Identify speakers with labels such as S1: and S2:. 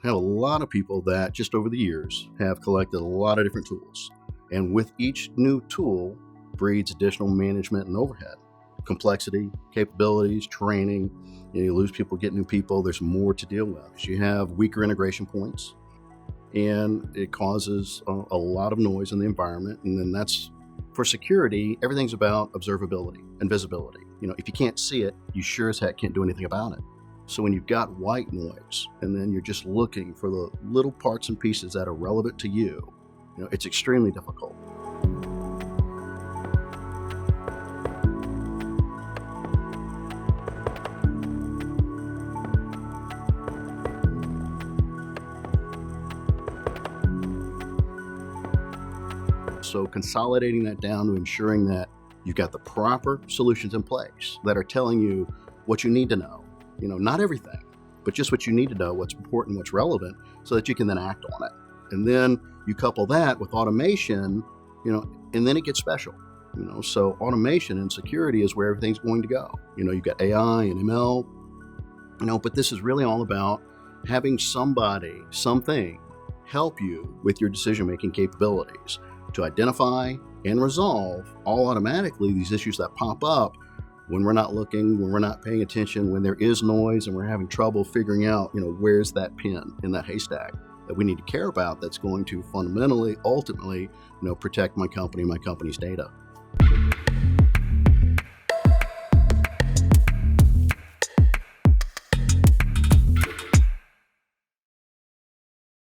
S1: have a lot of people that just over the years have collected a lot of different tools. And with each new tool breeds additional management and overhead, complexity, capabilities, training. You lose people, get new people. There's more to deal with. You have weaker integration points, and it causes a lot of noise in the environment. And then that's, for security, everything's about observability and visibility. If you can't see it, you sure as heck can't do anything about it. So when you've got white noise, and then you're just looking for the little parts and pieces that are relevant to you, it's extremely difficult. So consolidating that down to ensuring that you've got the proper solutions in place that are telling you what you need to know. Not everything, but just what you need to know, what's important, what's relevant, so that you can then act on it. And then you couple that with automation, and then it gets special. So automation and security is where everything's going to go. You've got AI and ML, but this is really all about having somebody, something help you with your decision-making capabilities to identify and resolve all automatically these issues that pop up when we're not looking, when we're not paying attention, when there is noise and we're having trouble figuring out, where's that pin in that haystack that we need to care about that's going to fundamentally, ultimately, protect my company, my company's data.